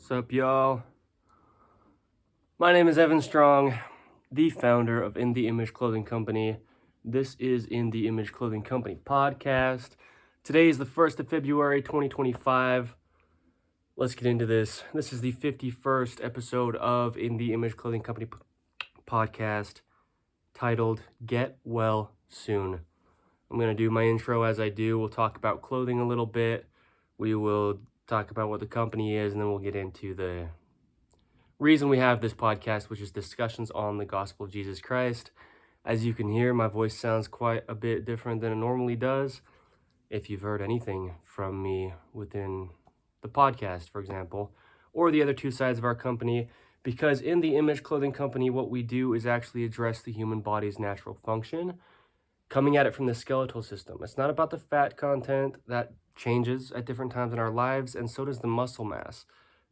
Sup, y'all? My name is Evan Strong, the founder of In The Image Clothing Company. This is In The Image Clothing Company Podcast. Today is the 1st of February, 2025. Let's get into this. This is the 51st episode of In The Image Clothing Company Podcast, titled Get Well Soon. I'm going to do my intro as I do. We'll talk about clothing a little bit. We will talk about what the company is, and then we'll get into the reason we have this podcast, which is discussions on the gospel of Jesus Christ. As you can hear, my voice sounds quite a bit different than it normally does. If you've heard anything from me within the podcast, for example, or the other two sides of our company, because in the Image Clothing Company, what we do is actually address the human body's natural function, coming at it from the skeletal system. It's not about the fat content that changes at different times in our lives, and so does the muscle mass.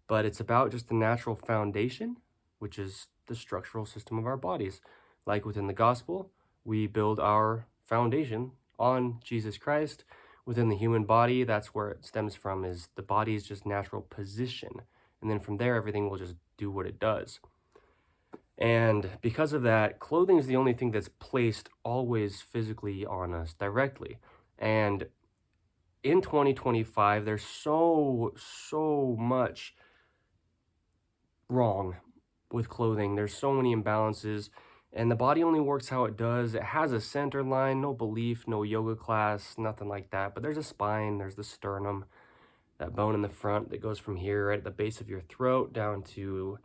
But it's about just the natural foundation, which is the structural system of our bodies. Like within the gospel, we build our foundation on Jesus Christ. Within the human body, that's where it stems from, is the body's just natural position. And then from there, everything will just do what it does. And because of that, clothing is the only thing that's placed always physically on us directly. And in 2025, there's so much wrong with clothing. There's so many imbalances, and the body only works how it does. It has a center line, no belief, no yoga class, nothing like that. But there's a spine, there's the sternum, that bone in the front that goes from here right at the base of your throat down to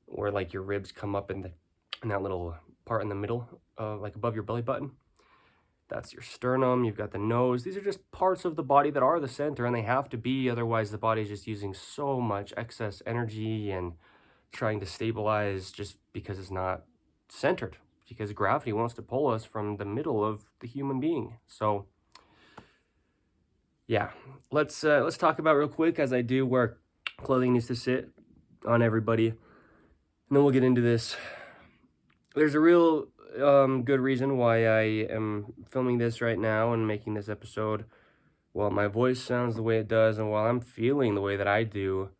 where like your ribs come up in that little part in the middle, like above your belly button. That's your sternum. You've got the nose. These are just parts of the body that are the center, and they have to be, otherwise the body is just using so much excess energy and trying to stabilize just because it's not centered, because gravity wants to pull us from the middle of the human being. So yeah, let's talk about real quick, as I do, where clothing needs to sit on everybody, and then we'll get into this. There's a real good reason why I am filming this right now and making this episode while my voice sounds the way it does and while I'm feeling the way that I do,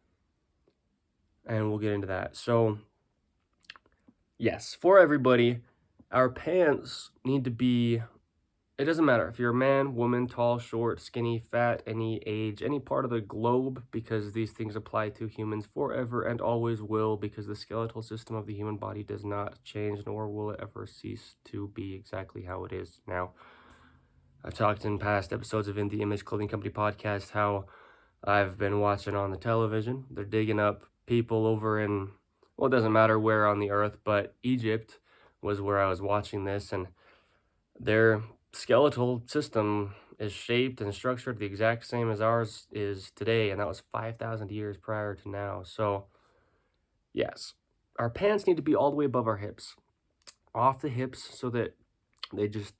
and we'll get into that. So yes, for everybody, our pants need to be, it doesn't matter if you're a man, woman, tall, short, skinny, fat, any age, any part of the globe, because these things apply to humans forever and always will, because the skeletal system of the human body does not change, nor will it ever cease to be exactly how it is now. I've talked in past episodes of In The Image Clothing Company Podcast how I've been watching on the television. They're digging up people over in, well, it doesn't matter where on the earth, but Egypt was where I was watching this, and their skeletal system is shaped and structured the exact same as ours is today, and that was 5,000 years prior to now. So yes, our pants need to be all the way above our hips, off the hips, so that they just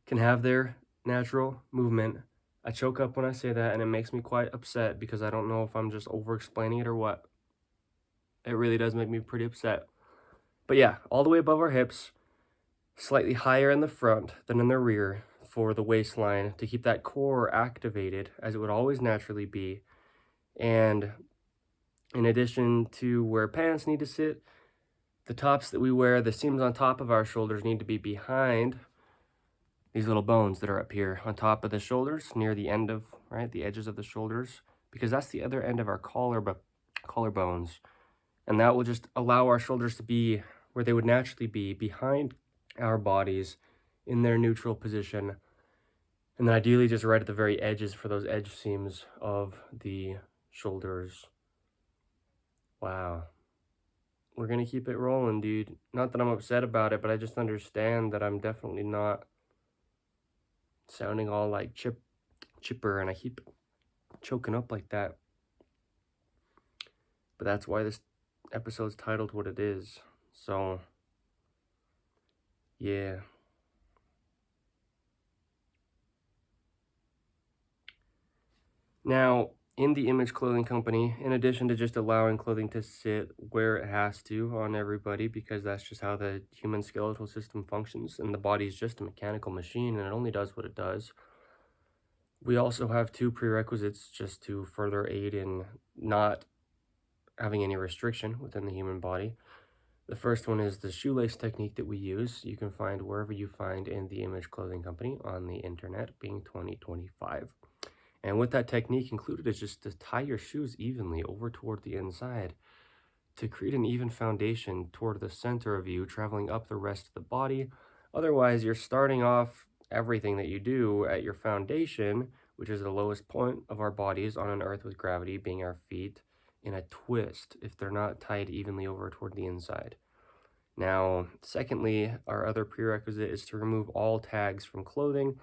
can have their natural movement. I choke up when I say that, and it makes me quite upset, because I don't know if I'm just over explaining it or what. It really does make me pretty upset. But yeah, all the way above our hips, slightly higher in the front than in the rear for the waistline, to keep that core activated as it would always naturally be. And in addition to where pants need to sit, the tops that we wear, the seams on top of our shoulders need to be behind these little bones that are up here on top of the shoulders, near the end of, right, the edges of the shoulders, because that's the other end of our collarbones. And that will just allow our shoulders to be where they would naturally be, behind our bodies in their neutral position, and then ideally just right at the very edges for those edge seams of the shoulders. Wow. We're gonna keep it rolling, dude. Not that I'm upset about it, but I just understand that I'm definitely not sounding all like chipper, and I keep choking up like that. But that's why this episode's titled what it is. So yeah. Now, in the Image Clothing Company, in addition to just allowing clothing to sit where it has to on everybody, because that's just how the human skeletal system functions, and the body's just a mechanical machine and it only does what it does, we also have two prerequisites just to further aid in not having any restriction within the human body. The first one is the shoelace technique that we use. You can find wherever you find In The Image Clothing Company on the internet, being 2025. And what that technique included is just to tie your shoes evenly over toward the inside to create an even foundation toward the center of you, traveling up the rest of the body. Otherwise, you're starting off everything that you do at your foundation, which is the lowest point of our bodies on an earth with gravity, being our feet, in a twist if they're not tied evenly over toward the inside. Now, secondly, our other prerequisite is to remove all tags from clothing.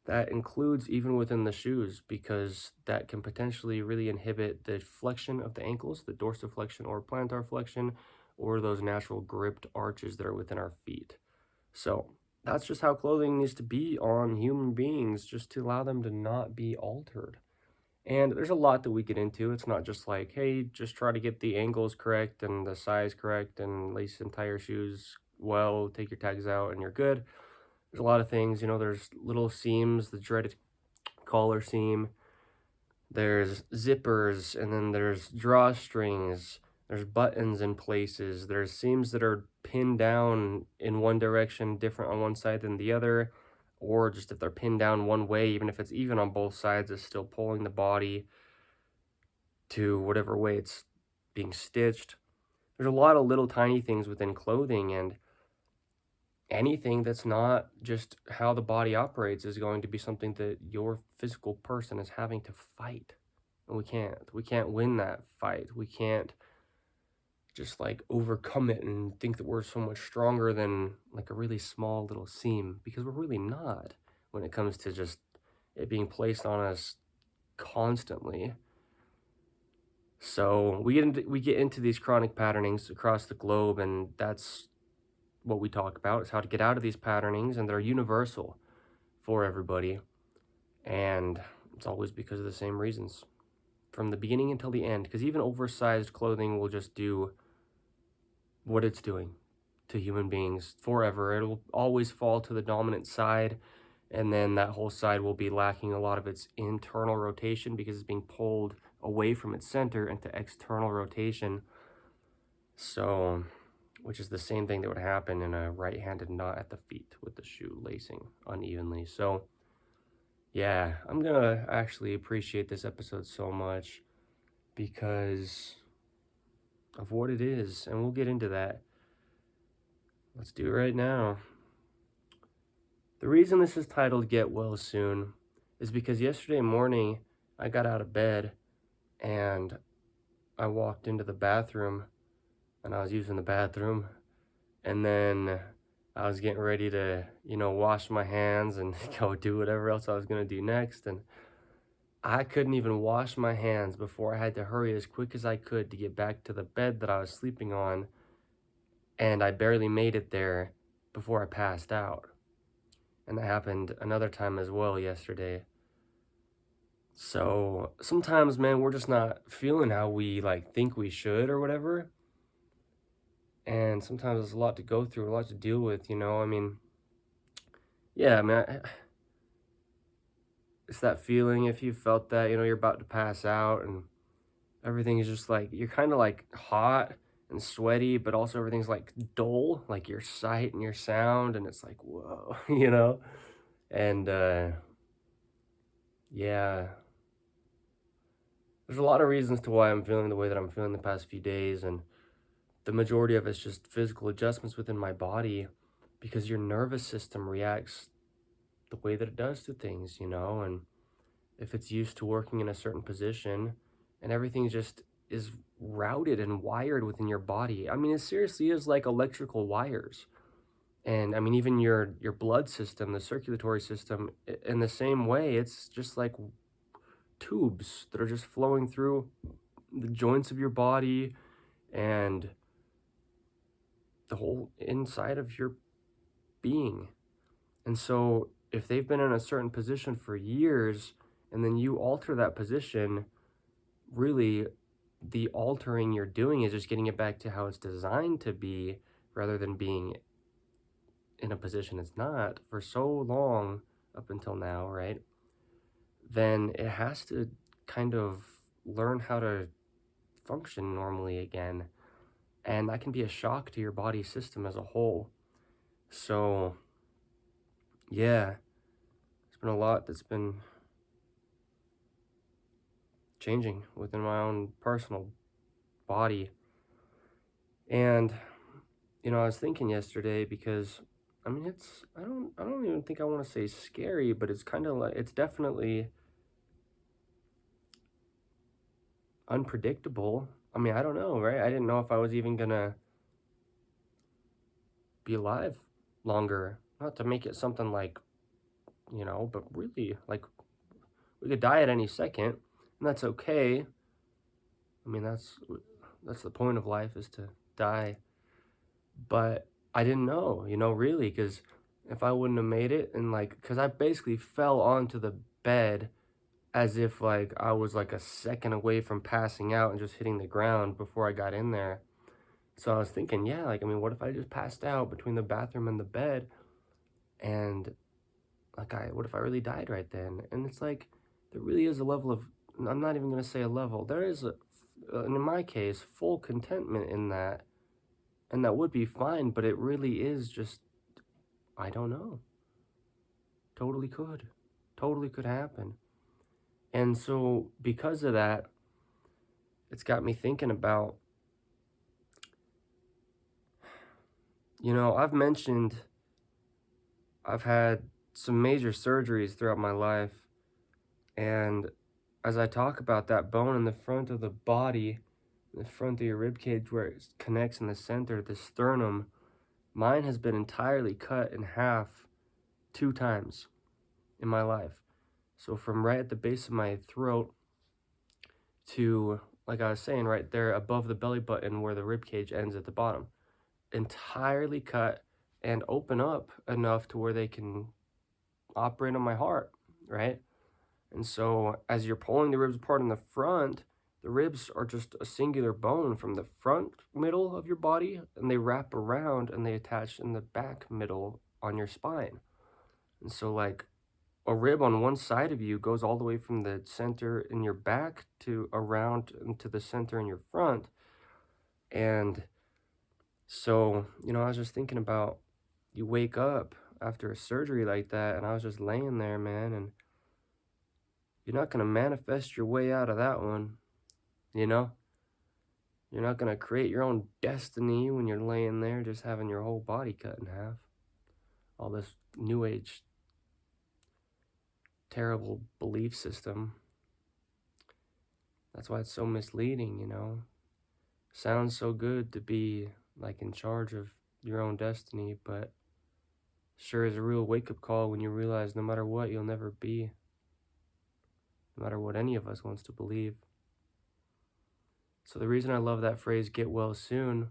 That includes even within the shoes, because that can potentially really inhibit the flexion of the ankles, the dorsiflexion or plantar flexion, or those natural gripped arches that are within our feet. So that's just how clothing needs to be on human beings, just to allow them to not be altered. And there's a lot that we get into. It's not just like, hey, just try to get the angles correct and the size correct and lace and tie your shoes well, take your tags out, and you're good. There's a lot of things, there's little seams, the dreaded collar seam, there's zippers, and then there's drawstrings, there's buttons in places, there's seams that are pinned down in one direction, different on one side than the other, or just if they're pinned down one way, even if it's even on both sides, it's still pulling the body to whatever way it's being stitched. There's a lot of little tiny things within clothing, and anything that's not just how the body operates is going to be something that your physical person is having to fight. And we can't win that fight. We can't just like overcome it and think that we're so much stronger than like a really small little seam, because we're really not when it comes to just it being placed on us constantly. So we get into these chronic patternings across the globe, and that's what we talk about, is how to get out of these patternings, and they're universal for everybody. And it's always because of the same reasons from the beginning until the end, because even oversized clothing will just do what it's doing to human beings forever. It'll always fall to the dominant side, and then that whole side will be lacking a lot of its internal rotation because it's being pulled away from its center into external rotation. So, which is the same thing that would happen in a right-handed knot at the feet with the shoe lacing unevenly. So yeah, I'm gonna actually appreciate this episode so much because of what it is, and we'll get into that. Let's do it right now. The reason this is titled Get Well Soon is because yesterday morning I got out of bed and I walked into the bathroom and I was using the bathroom, and then I was getting ready to, wash my hands and go do whatever else I was going to do next. And I couldn't even wash my hands before I had to hurry as quick as I could to get back to the bed that I was sleeping on. And I barely made it there before I passed out. And that happened another time as well yesterday. So sometimes, man, we're just not feeling how we think we should or whatever. And sometimes there's a lot to go through, a lot to deal with, it's that feeling, if you felt that, you're about to pass out and everything is just you're kind of hot and sweaty, but also everything's dull, like your sight and your sound, and it's whoa, and yeah, there's a lot of reasons to why I'm feeling the way that I'm feeling the past few days, and the majority of it's just physical adjustments within my body, because your nervous system reacts the way that it does to things, and if it's used to working in a certain position and everything just is routed and wired within your body. I mean, it seriously is like electrical wires. And I mean, even your blood system, the circulatory system, in the same way, it's just like tubes that are just flowing through the joints of your body and the whole inside of your being. And so if they've been in a certain position for years and then you alter that position, really the altering you're doing is just getting it back to how it's designed to be, rather than being in a position it's not for so long up until now, right? Then it has to kind of learn how to function normally again. And that can be a shock to your body system as a whole. So, yeah, there's been a lot that's been changing within my own personal body. And, I was thinking yesterday because, I don't even think I want to say scary, but it's kind of like, it's definitely unpredictable. I don't know, right? I didn't know if I was even gonna be alive longer. Not to make it something like, but really, like, we could die at any second, and that's okay. That's the point of life, is to die. But I didn't know, really, because if I wouldn't have made it, and like, because I basically fell onto the bed as if like I was like a second away from passing out and just hitting the ground before I got in there. So I was thinking, yeah, like, what if I just passed out between the bathroom and the bed, and like, what if I really died right then? And it's like, there really is a level of, I'm not even going to say a level, there is in my case, full contentment in that, and that would be fine, but it really is just, I don't know, totally could happen. And so because of that, it's got me thinking about, I've mentioned I've had some major surgeries throughout my life, and as I talk about that bone in the front of the body, the front of your rib cage where it connects in the center, the sternum, mine has been entirely cut in half 2 times in my life. So from right at the base of my throat to, like I was saying, right there above the belly button where the rib cage ends at the bottom, entirely cut and open up enough to where they can operate on my heart, right? And so as you're pulling the ribs apart in the front, the ribs are just a singular bone from the front middle of your body, and they wrap around and they attach in the back middle on your spine. And so like a rib on one side of you goes all the way from the center in your back to around into the center in your front. And so, I was just thinking about, you wake up after a surgery like that, and I was just laying there, man, and you're not going to manifest your way out of that one, you know? You're not going to create your own destiny when you're laying there just having your whole body cut in half. All this new age terrible belief system. That's why it's so misleading, Sounds so good to be like in charge of your own destiny, but sure is a real wake-up call when you realize no matter what, you'll never be. No matter what any of us wants to believe. So the reason I love that phrase, get well soon,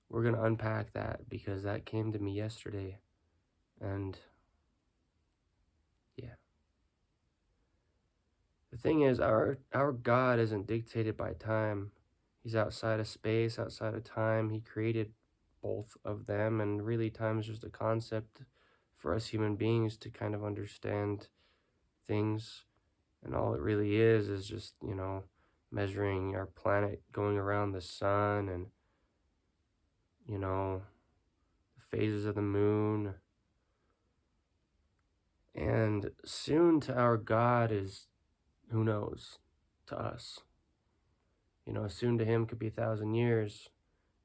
we're going to unpack that because that came to me yesterday. And yeah. The thing is, our God isn't dictated by time. He's outside of space, outside of time. He created both of them, and really time is just a concept for us human beings to kind of understand things. And all it really is just, measuring our planet going around the sun, and, the phases of the moon. And soon to our God is, who knows, to us. Soon to him could be 1,000 years,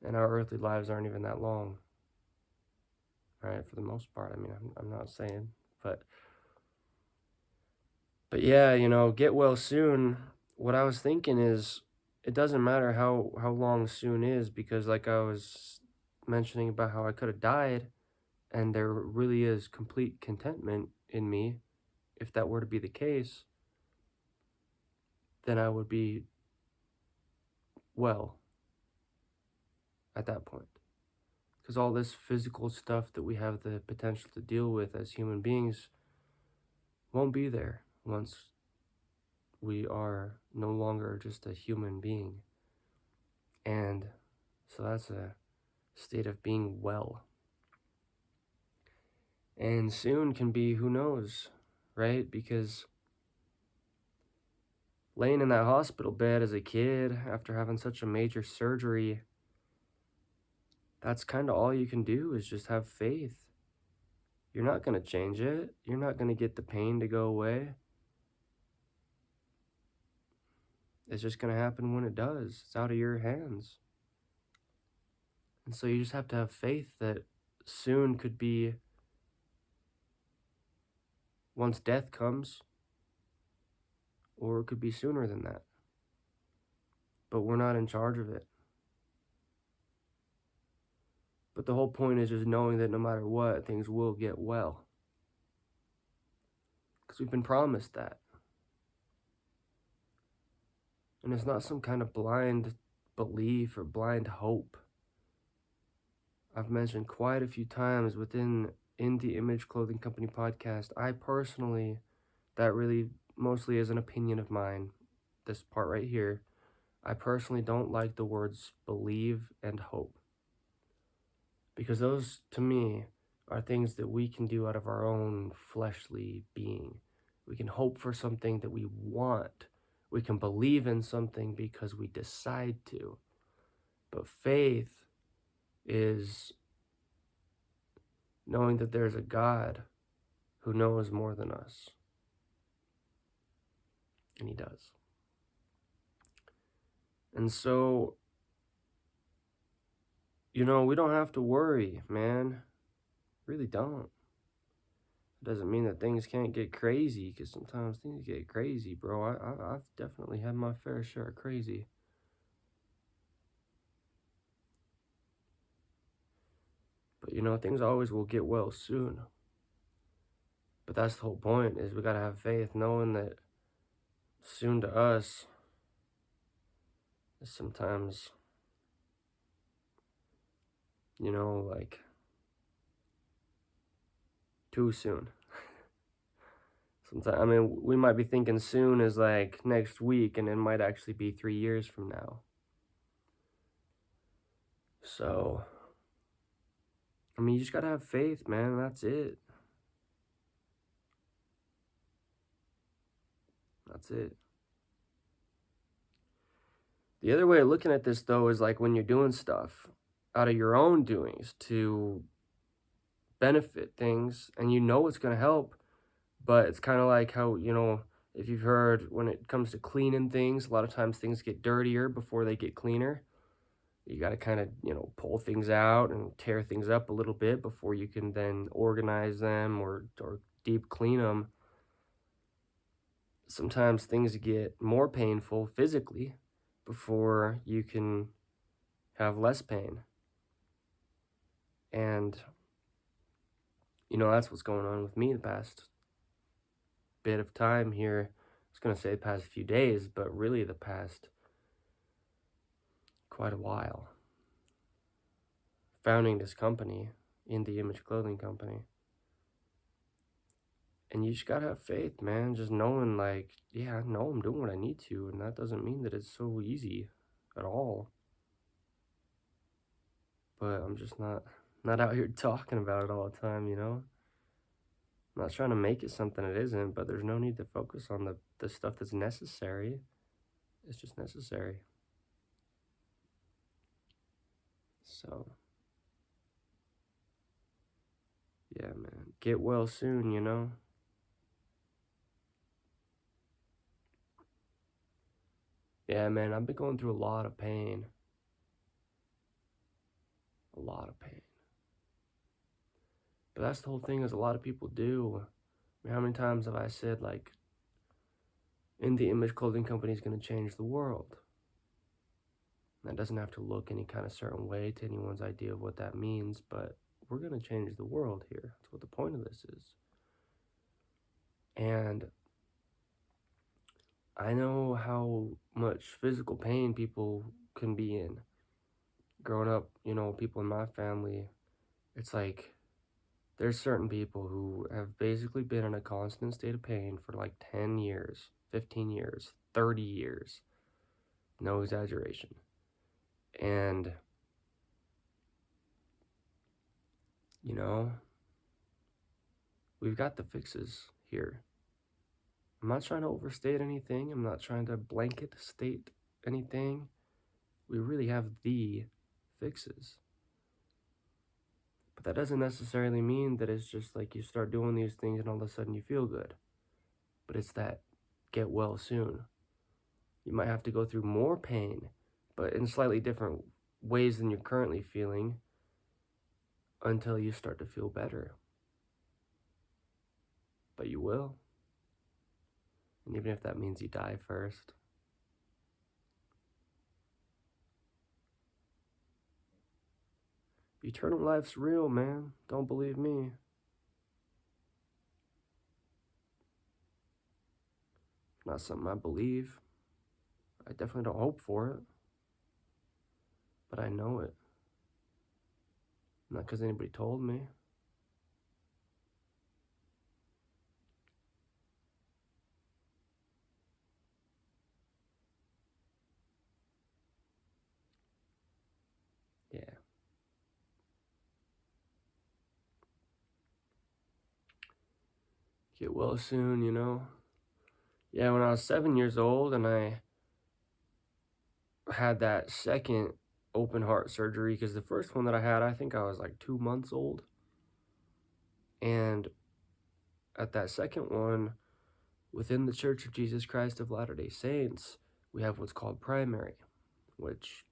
and our earthly lives aren't even that long. Right, for the most part. I'm not saying, but yeah, get well soon. What I was thinking is, it doesn't matter how long soon is, because like I was mentioning about how I could have died, and there really is complete contentment in me. If that were to be the case, then I would be well at that point. Because all this physical stuff that we have the potential to deal with as human beings won't be there once we are no longer just a human being. And so that's a state of being well. And soon can be, who knows, right? Because laying in that hospital bed as a kid after having such a major surgery, that's kind of all you can do is just have faith. You're not going to change it. You're not going to get the pain to go away. It's just going to happen when it does. It's out of your hands. And so you just have to have faith that soon could be once death comes, or it could be sooner than that. But we're not in charge of it. But the whole point is just knowing that no matter what, things will get well. Because we've been promised that. And it's not some kind of blind belief or blind hope. I've mentioned quite a few times within the Image Clothing Company podcast, I personally, that really mostly is an opinion of mine, this part right here, I personally don't like the words believe and hope. Because those, to me, are things that we can do out of our own fleshly being. We can hope for something that we want. We can believe in something because we decide to. But faith is knowing that there's a God who knows more than us. And he does. And so, we don't have to worry, man. Really don't. It doesn't mean that things can't get crazy, because sometimes things get crazy, bro. I've definitely had my fair share of crazy. But things always will get well soon. But that's the whole point, is we gotta have faith, knowing that soon to us is sometimes, like too soon. Sometimes, we might be thinking soon is like next week, and it might actually be 3 years from now. So, you just gotta have faith, man. That's it. That's it. The other way of looking at this, though, is like when you're doing stuff out of your own doings to benefit things, and it's going to help, but it's kind of like how, if you've heard, when it comes to cleaning things, a lot of times things get dirtier before they get cleaner. You got to kind of, pull things out and tear things up a little bit before you can then organize them or deep clean them. Sometimes things get more painful physically before you can have less pain. And, that's what's going on with me the past bit of time here. I was going to say the past few days, but really the past quite a while. Founding this company, the Image Clothing Company. And you just gotta have faith, man. Just knowing, like, yeah, I know I'm doing what I need to, and that doesn't mean that it's so easy at all. But I'm just not out here talking about it all the time, I'm not trying to make it something it isn't, but there's no need to focus on the stuff that's necessary. It's just necessary. So, yeah, man. Get well soon, Yeah, man, I've been going through a lot of pain. A lot of pain. But that's the whole thing, is a lot of people do. How many times have I said, like, the Image Clothing Company is going to change the world? That doesn't have to look any kind of certain way to anyone's idea of what that means, but we're going to change the world here. That's what the point of this is. And I know how much physical pain people can be in. Growing up, people in my family, it's like there's certain people who have basically been in a constant state of pain for like 10 years, 15 years, 30 years. No exaggeration. And, we've got the fixes here. I'm not trying to overstate anything. I'm not trying to blanket state anything. We really have the fixes. But that doesn't necessarily mean that it's just like you start doing these things and all of a sudden you feel good. But it's that get well soon. You might have to go through more pain, but in slightly different ways than you're currently feeling until you start to feel better. But you will. And even if that means you die first. Eternal life's real, man. Don't believe me. Not something I believe. I definitely don't hope for it. But I know it. Not because anybody told me. Yeah. Get well soon, you know? Yeah, when I was 7 years old and I had that second open heart surgery, because the first one that I had, I think I was like 2 months old. And at that second one, within the Church of Jesus Christ of Latter-day Saints, we have what's called primary, which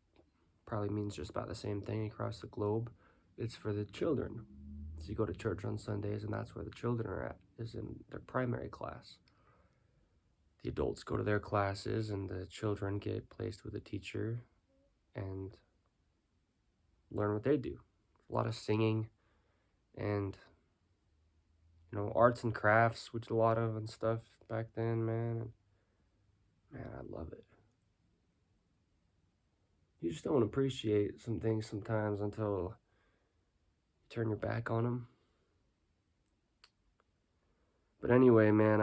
probably means just about the same thing across the globe. It's for the children. So you go to church on Sundays, and that's where the children are at, is in their primary class. The adults go to their classes, and the children get placed with a teacher and learn what they do. A lot of singing and, arts and crafts, which a lot of and stuff back then, man. Man, I love it. You just don't appreciate some things sometimes until you turn your back on them. But anyway, man,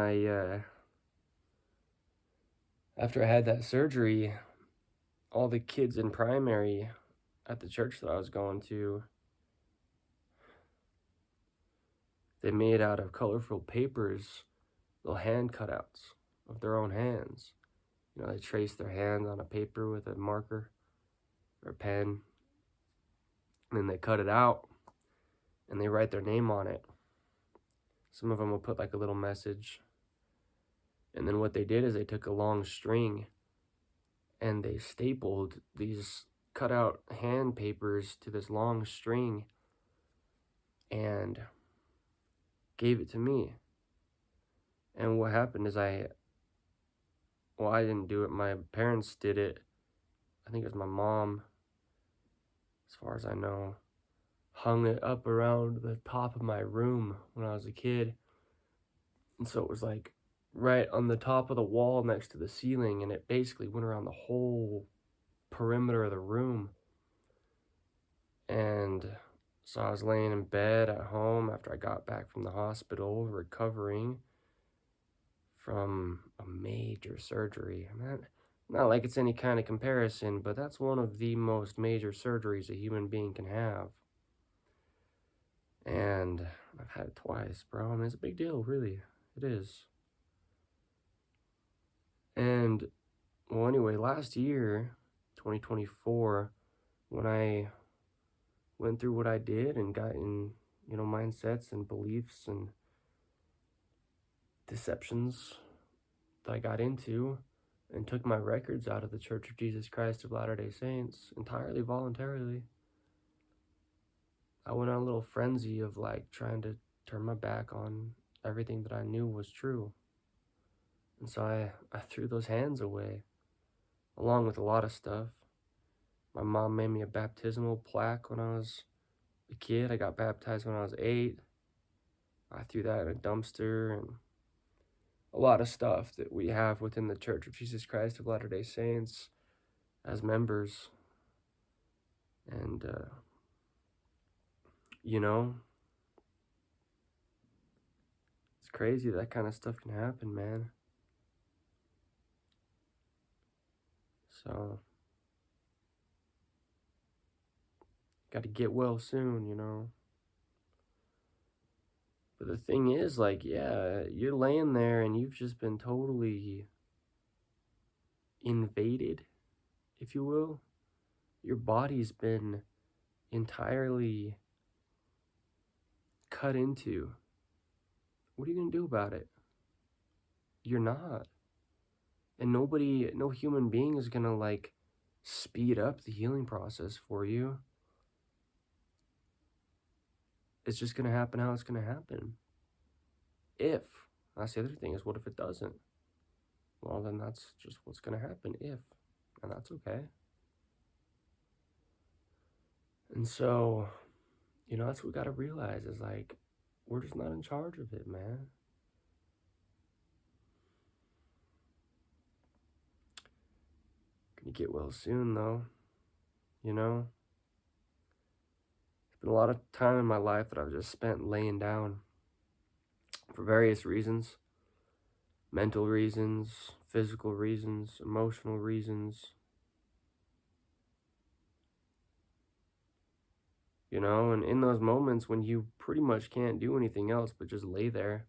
after I had that surgery, all the kids in primary at the church that I was going to, they made out of colorful papers little hand cutouts of their own hands. They trace their hands on a paper with a marker or a pen, and then they cut it out and they write their name on it. Some of them will put like a little message. And then what they did is they took a long string and they stapled these cutout hand papers to this long string and gave it to me. And what happened is I didn't do it. My parents did it. I think it was my mom, as far as I know, hung it up around the top of my room when I was a kid. And so it was like right on the top of the wall next to the ceiling, and it basically went around the whole perimeter of the room. And so I was laying in bed at home after I got back from the hospital, recovering from a major surgery. Not like it's any kind of comparison, but that's one of the most major surgeries a human being can have. And I've had it twice, bro. It's a big deal, really. It is. And, well, anyway, last year, 2024, when I went through what I did and got in, mindsets and beliefs and deceptions that I got into and took my records out of the Church of Jesus Christ of Latter-day Saints entirely voluntarily, I went on a little frenzy of like trying to turn my back on everything that I knew was true. And so I threw those hands away, along with a lot of stuff. My mom made me a baptismal plaque when I was a kid. I got baptized when I was 8. I threw that in a dumpster, and a lot of stuff that we have within the Church of Jesus Christ of Latter-day Saints as members. And, it's crazy that kind of stuff can happen, man. So, got to get well soon, But the thing is, like, yeah, you're laying there and you've just been totally invaded, if you will. Your body's been entirely cut into. What are you going to do about it? You're not. And no human being is going to, like, speed up the healing process for you. It's just going to happen how it's going to happen. That's the other thing, is what if it doesn't? Well, then that's just what's going to happen, and that's okay. And so, that's what we got to realize, is like, we're just not in charge of it, man. Gonna get well soon, though. There's been a lot of time in my life that I've just spent laying down for various reasons. Mental reasons, physical reasons, emotional reasons. And in those moments when you pretty much can't do anything else but just lay there,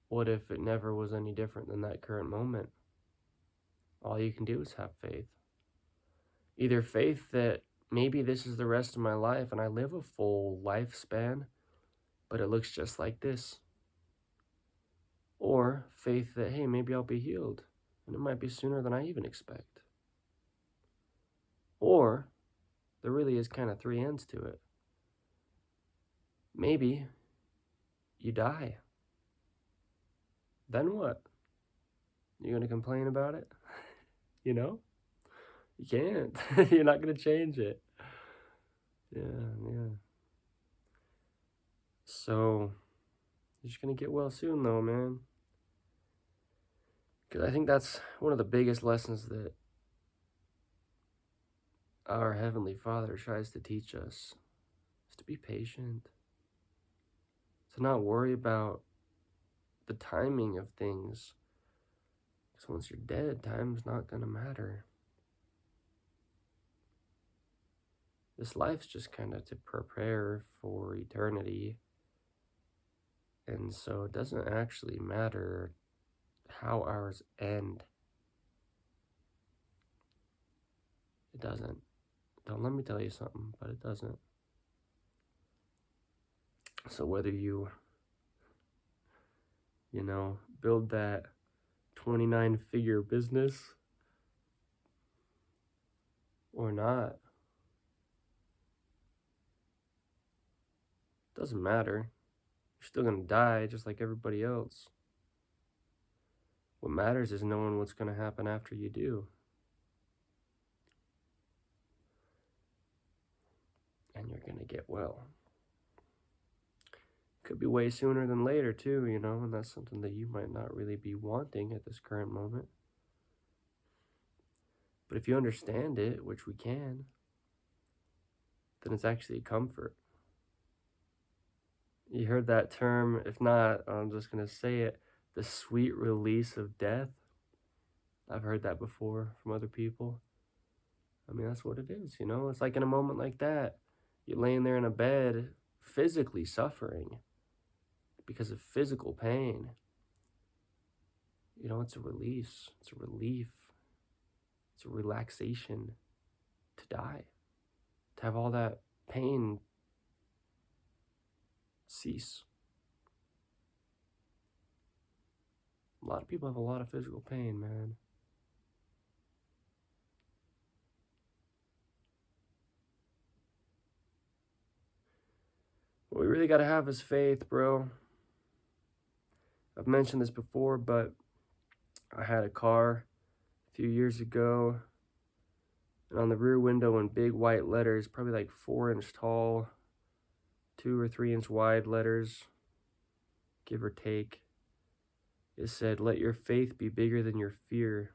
what if it never was any different than that current moment? All you can do is have faith. Either faith that maybe this is the rest of my life and I live a full lifespan, but it looks just like this. Or faith that, hey, maybe I'll be healed, and it might be sooner than I even expect. Or there really is kind of three ends to it. Maybe you die. Then what? You gonna complain about it? You can't. You're not gonna change it. Yeah. So you're just gonna get well soon, though, man. Because I think that's one of the biggest lessons that our Heavenly Father tries to teach us, is to be patient, to not worry about the timing of things. Because once you're dead, time's not gonna matter. This life's just kind of to prepare for eternity. And so it doesn't actually matter how ours end. It doesn't. Don't let me tell you something, but it doesn't. So whether you build that 29-figure business or not, doesn't matter. You're still gonna die just like everybody else. What matters is knowing what's gonna happen after you do. And you're gonna get well. Could be way sooner than later too, and that's something that you might not really be wanting at this current moment. But if you understand it, which we can, then it's actually a comfort. You heard that term. If not, I'm just going to say it, the sweet release of death. I've heard that before from other people. I mean, that's what it is, It's like in a moment like that, you're laying there in a bed, physically suffering because of physical pain. It's a release. It's a relief. It's a relaxation to die, to have all that pain cease. A lot of people have a lot of physical pain, man. What we really got to have is faith, bro. I've mentioned this before, but I had a car a few years ago, and on the rear window in big white letters, probably like 4-inch tall, 2 or 3-inch wide letters, give or take, it said, "Let your faith be bigger than your fear."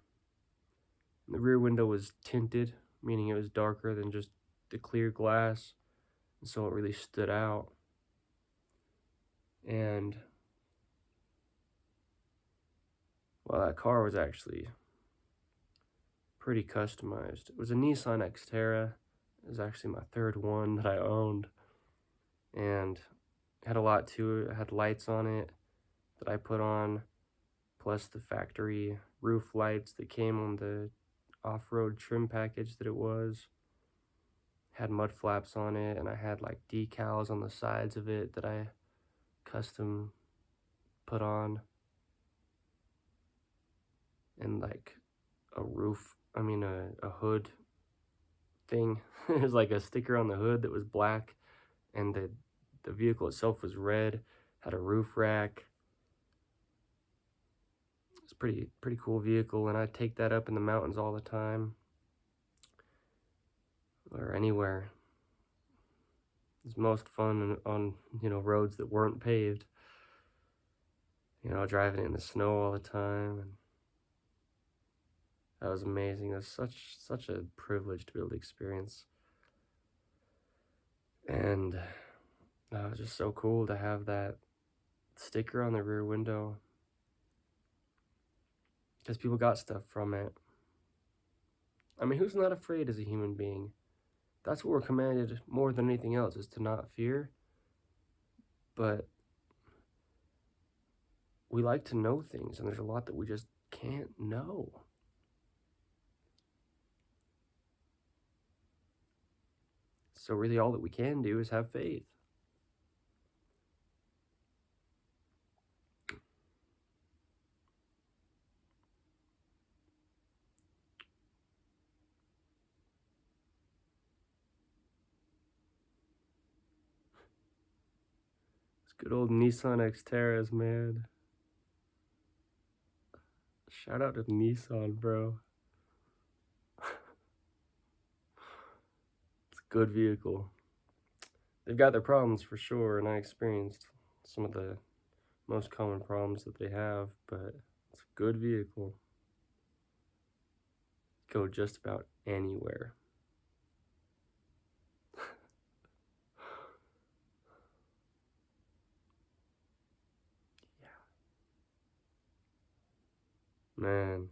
And the rear window was tinted, meaning it was darker than just the clear glass, and so it really stood out. And well, that car was actually pretty customized. It was a Nissan Xterra. It was actually my third one that I owned. and had a lot to it. It had lights on it that I put on, plus the factory roof lights that came on the off-road trim package that it was. Had mud flaps on it, and I had like decals on the sides of it that I custom put on, and like a hood thing. There's like a sticker on the hood that was black, and the vehicle itself was red. Had a roof rack. It's pretty cool vehicle, and I take that up in the mountains all the time, or anywhere. It's most fun on roads that weren't paved. Driving it in the snow all the time, and that was amazing. That's such a privilege to be able to experience, and it was just so cool to have that sticker on the rear window, because people got stuff from it. I mean, who's not afraid as a human being? That's what we're commanded more than anything else, is to not fear. But we like to know things, and there's a lot that we just can't know. So really all that we can do is have faith. It's good old Nissan Xterras, man. Shout out to Nissan, bro. It's a good vehicle. They've got their problems for sure, and I experienced some of the most common problems that they have, but it's a good vehicle. Go just about anywhere. Yeah. Man,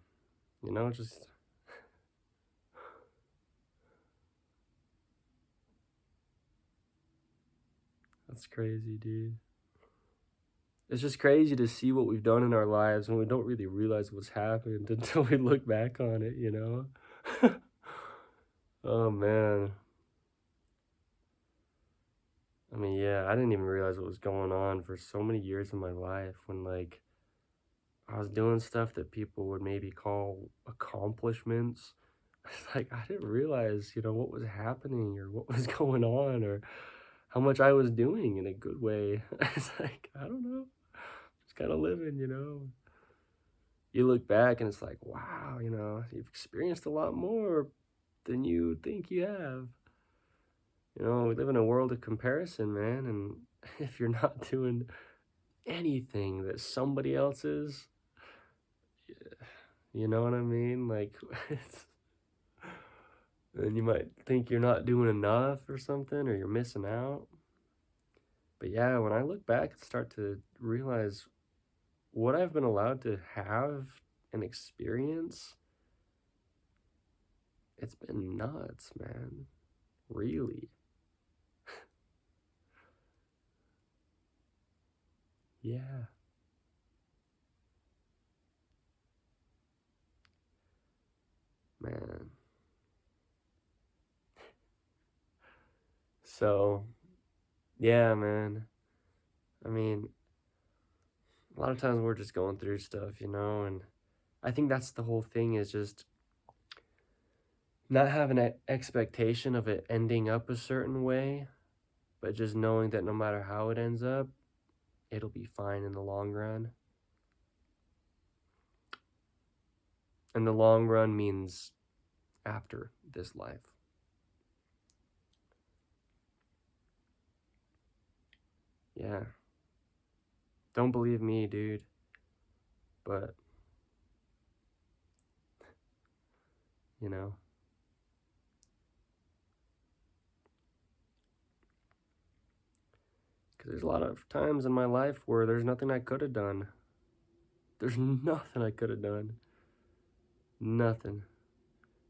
just that's crazy, dude. It's just crazy to see what we've done in our lives, and we don't really realize what's happened until we look back on it, Oh, man. I mean, yeah, I didn't even realize what was going on for so many years of my life when, like, I was doing stuff that people would maybe call accomplishments. It's like, I didn't realize, what was happening or what was going on or how much I was doing in a good way. It's like, I don't know. Just kind of living, You look back and it's like, wow, you've experienced a lot more than you think you have. We live in a world of comparison, man, and if you're not doing anything that somebody else is, you know what I mean? Like, then you might think you're not doing enough or something, or you're missing out. But yeah, when I look back and start to realize what I've been allowed to have and experience, it's been nuts, man. Really. Yeah. Man. So, yeah, man. I mean, a lot of times we're just going through stuff, and I think that's the whole thing, is just not having an expectation of it ending up a certain way, but just knowing that no matter how it ends up, it'll be fine in the long run. And the long run means after this life. Yeah. Don't believe me, dude. But, because there's a lot of times in my life where there's nothing I could have done. There's nothing I could have done. Nothing.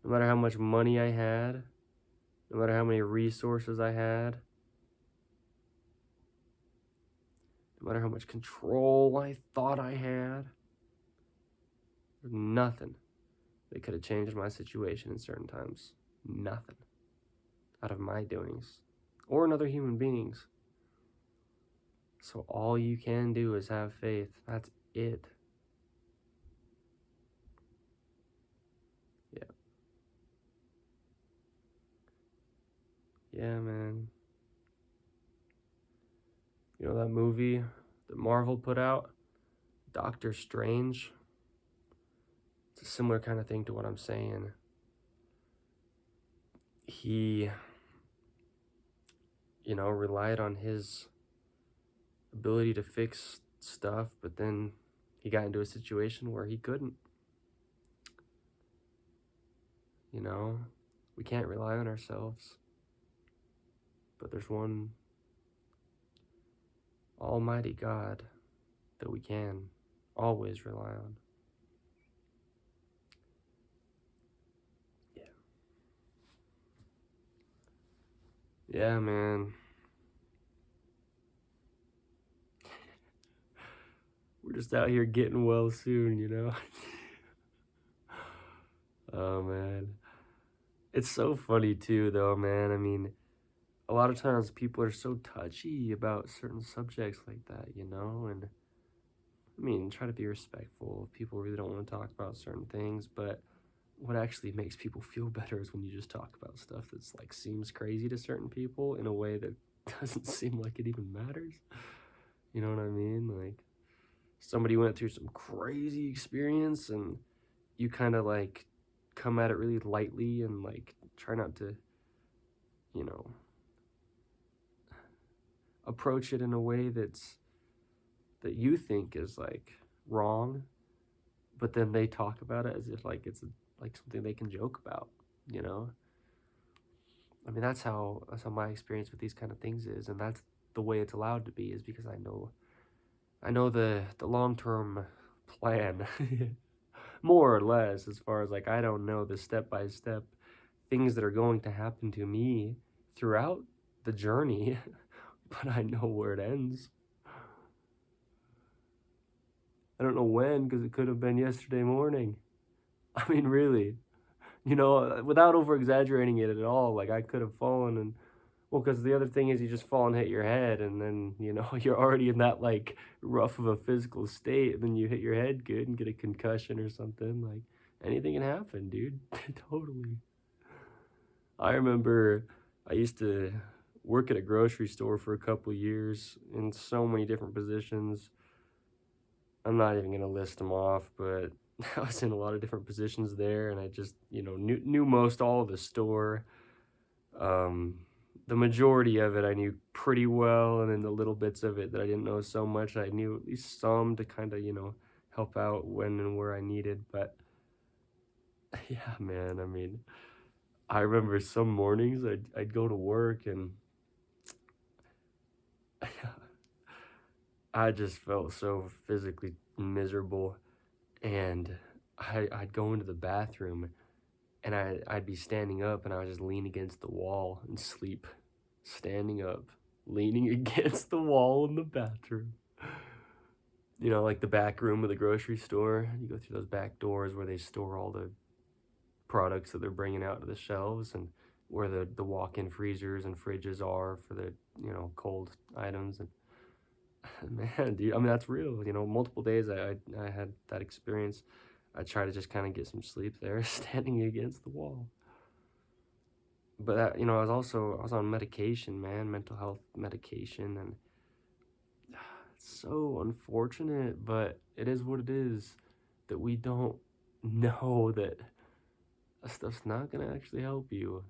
No matter how much money I had, no matter how many resources I had, no matter how much control I thought I had, there's nothing that could have changed my situation in certain times. Nothing out of my doings or another human being's. So all you can do is have faith. That's it. Yeah. Yeah, man. You know that movie that Marvel put out, Doctor Strange? It's a similar kind of thing to what I'm saying. He, relied on his ability to fix stuff, but then he got into a situation where he couldn't. We can't rely on ourselves, but there's one almighty God that we can always rely on. Yeah. Yeah, man. We're just out here getting well soon. Oh, man. It's so funny, too, though, man. I mean, a lot of times people are so touchy about certain subjects like that, and I mean, try to be respectful if people really don't want to talk about certain things, but what actually makes people feel better is when you just talk about stuff that's like seems crazy to certain people in a way that doesn't seem like it even matters. You know what I mean? Like somebody went through some crazy experience and you kind of like come at it really lightly and like try not to, approach it in a way that you think is like wrong, but then they talk about it as if like it's like something they can joke about, you know? I mean, that's how my experience with these kind of things is, and that's the way it's allowed to be, is because I know the long-term plan, more or less, as far as like I don't know the step-by-step things that are going to happen to me throughout the journey, but I know where it ends. I don't know when, because it could have been yesterday morning. I mean, really, without over-exaggerating it at all, like I could have fallen and, well, because the other thing is you just fall and hit your head, and then, you're already in that, like, rough of a physical state, and then you hit your head good and get a concussion or something. Like, anything can happen, dude. Totally. I remember I used to work at a grocery store for a couple years in so many different positions. I'm not even going to list them off, but I was in a lot of different positions there, and I just, knew most all of the store. The majority of it I knew pretty well, and then the little bits of it that I didn't know so much, I knew at least some to kind of, help out when and where I needed. But yeah, man, I mean, I remember some mornings I'd go to work and I just felt so physically miserable, and I'd go into the bathroom and I'd be standing up and I would just lean against the wall and sleep, standing up, leaning against the wall in the bathroom. Like the back room of the grocery store. You go through those back doors where they store all the products that they're bringing out to the shelves, and where the walk-in freezers and fridges are for the, cold items. And man, dude, I mean, that's real. Multiple days I had that experience. I try to just kind of get some sleep there, standing against the wall. But that, I was on medication, man, mental health medication, and it's so unfortunate, but it is what it is, that we don't know that stuff's not gonna actually help you.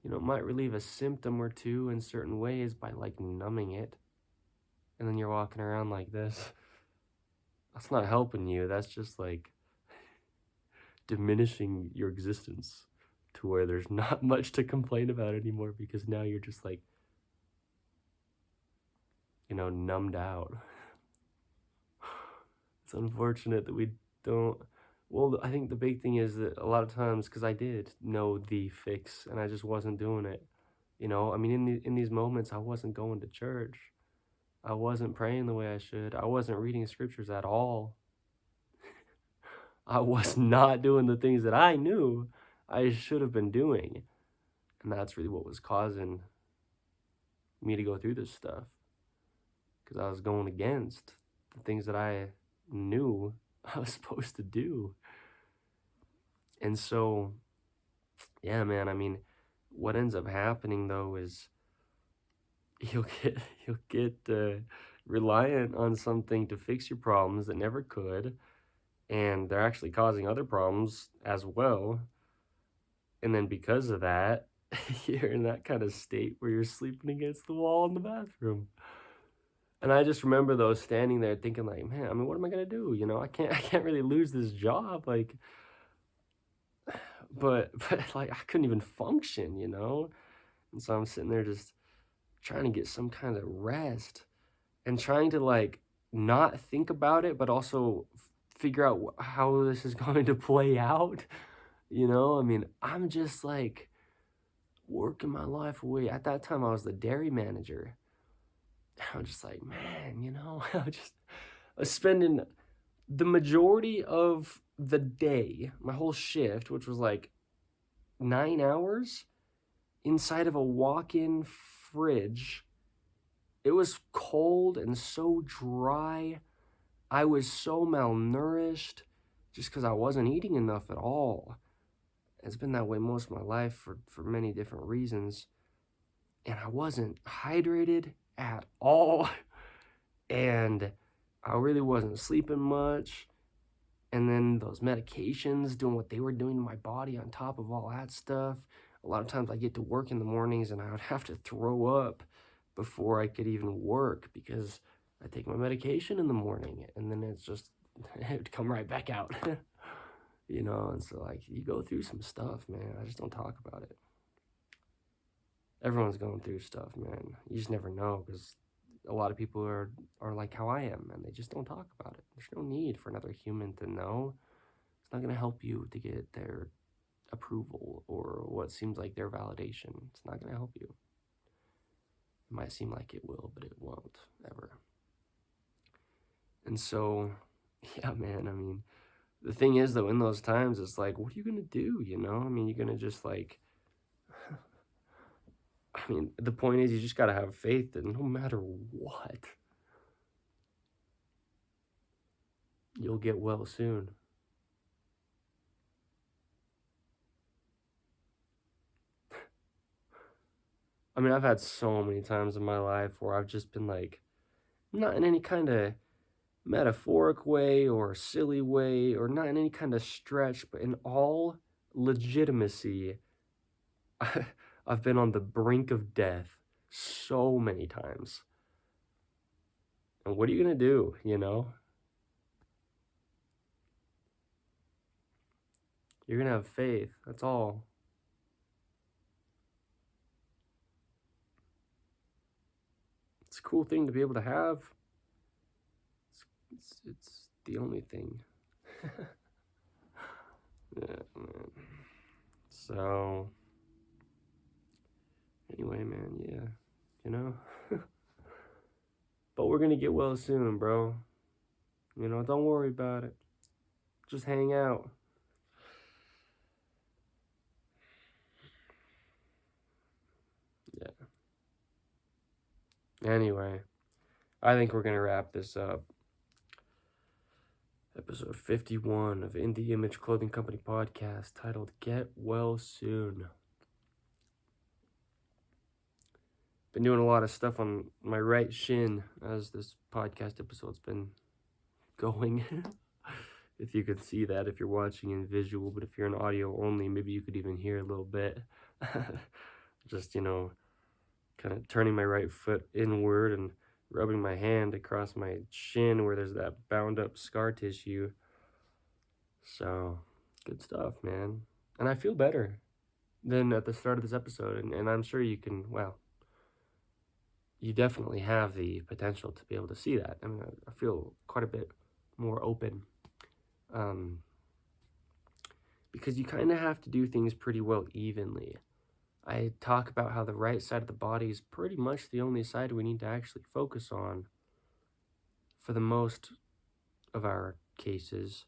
It might relieve a symptom or two in certain ways by like numbing it, and then you're walking around like this. That's not helping you. That's just like diminishing your existence to where there's not much to complain about anymore, because now you're just like, numbed out. It's unfortunate that we don't. Well, I think the big thing is that a lot of times, because I did know the fix and I just wasn't doing it. I mean, in these moments, I wasn't going to church. I wasn't praying the way I should. I wasn't reading scriptures at all. I was not doing the things that I knew I should have been doing. And that's really what was causing me to go through this stuff. Because I was going against the things that I knew I was supposed to do. And so, yeah, man, I mean, what ends up happening though is you'll get reliant on something to fix your problems that never could, and they're actually causing other problems as well. And then because of that, you're in that kind of state where you're sleeping against the wall in the bathroom. And I just remember though standing there thinking like, man, I mean, what am I gonna do? You know, I can't really lose this job, like, but like I couldn't even function, you know. And so I'm sitting there just trying to get some kind of rest and trying to like not think about it, but also figure out how this is going to play out. You know, I mean, I'm just like working my life away. At that time, I was the dairy manager. I was just like, man, you know, I was spending the majority of the day, my whole shift, which was like 9 hours, inside of a walk-in fridge. It was cold and so dry. I was so malnourished just because I wasn't eating enough at all. It's been that way most of my life for many different reasons. And I wasn't hydrated at all. And I really wasn't sleeping much. And then those medications doing what they were doing to my body on top of all that stuff. A lot of times I get to work in the mornings and I would have to throw up before I could even work because I take my medication in the morning and then it's just, it would come right back out. You know, and so like you go through some stuff, man. I just don't talk about it. Everyone's going through stuff, man. You just never know because a lot of people are like how I am, and they just don't talk about it. There's no need for another human to know. It's not going to help you to get their approval or what seems like their validation. It's not going to help you. It might seem like it will, but it won't ever. And so, yeah, man, I mean, the thing is, though, in those times, it's like, what are you going to do, you know? I mean, you're going to just, like, I mean, the point is you just got to have faith that no matter what, you'll get well soon. I mean, I've had so many times in my life where I've just been, like, not in any kind of metaphoric way or silly way or not in any kind of stretch, but in all legitimacy, I've been on the brink of death so many times. And what are you going to do, you know? You're going to have faith. That's all. It's a cool thing to be able to have. It's the only thing. Yeah, man. So, anyway, man, yeah, you know? But we're going to get well soon, bro. You know, don't worry about it. Just hang out. Yeah. Anyway, I think we're going to wrap this up. Episode 51 of In the Image Clothing Company podcast titled Get Well Soon. Been doing a lot of stuff on my right shin as this podcast episode's been going. If you could see that, if you're watching in visual, but if you're in audio only, maybe you could even hear a little bit. Just, you know, kind of turning my right foot inward and rubbing my hand across my shin where there's that bound up scar tissue. So, good stuff, man. And I feel better than at the start of this episode. And I'm sure you can, well, you definitely have the potential to be able to see that. I mean, I feel quite a bit more open. Because you kind of have to do things pretty well evenly. I talk about how the right side of the body is pretty much the only side we need to actually focus on for the most of our cases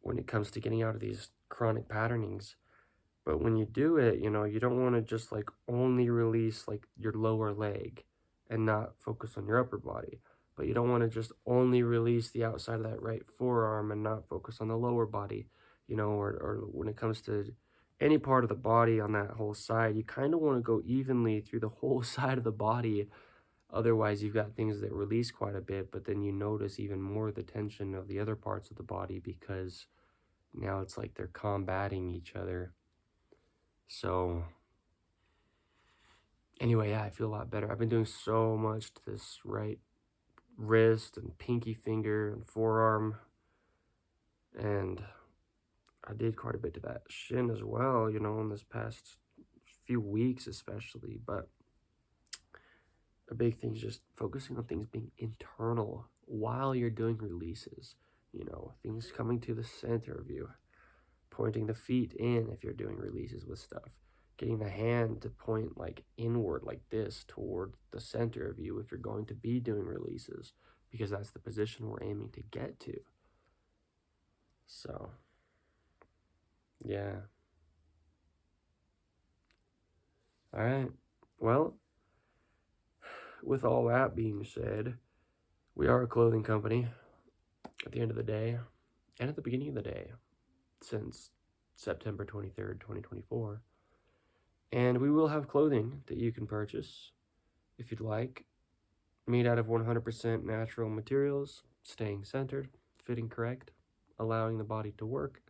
when it comes to getting out of these chronic patternings. But when you do it, you know, you don't want to just like only release like your lower leg and not focus on your upper body. But you don't want to just only release the outside of that right forearm and not focus on the lower body, you know, or when it comes to any part of the body on that whole side, you kind of want to go evenly through the whole side of the body. Otherwise, you've got things that release quite a bit, but then you notice even more the tension of the other parts of the body because now it's like they're combating each other. So anyway, yeah, I feel a lot better. I've been doing so much to this right wrist and pinky finger and forearm, and I did quite a bit to that shin as well, you know, in this past few weeks especially. But a big thing is just focusing on things being internal while you're doing releases, you know, things coming to the center of you, pointing the feet in if you're doing releases with stuff, getting the hand to point like inward like this toward the center of you if you're going to be doing releases, because that's the position we're aiming to get to. So yeah. All right. Well, with all that being said, we are a clothing company at the end of the day and at the beginning of the day since September 23rd, 2024. And we will have clothing that you can purchase if you'd like, made out of 100% natural materials, staying centered, fitting correct, allowing the body to work.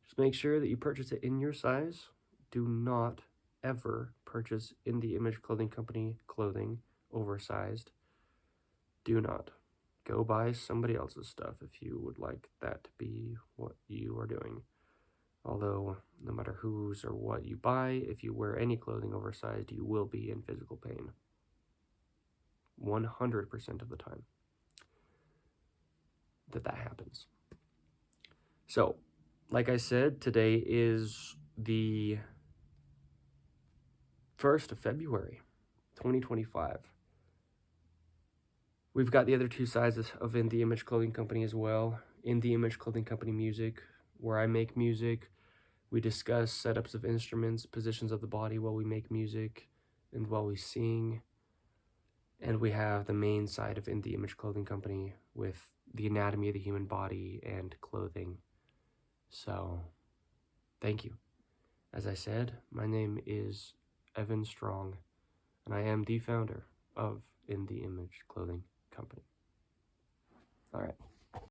Just make sure that you purchase it in your size. Do not ever purchase In The Image Clothing Company clothing oversized. Do not. Go buy somebody else's stuff if you would like that to be what you are doing. Although, no matter whose or what you buy, if you wear any clothing oversized, you will be in physical pain. 100% of the time that happens. So, like I said, today is the 1st of February, 2025. We've got the other two sides of In The Image Clothing Company as well. In The Image Clothing Company Music, where I make music. We discuss setups of instruments, positions of the body while we make music and while we sing. And we have the main side of In The Image Clothing Company with the anatomy of the human body and clothing. So, thank you. As I said, my name is Evan Strong, and I am the founder of In The Image Clothing.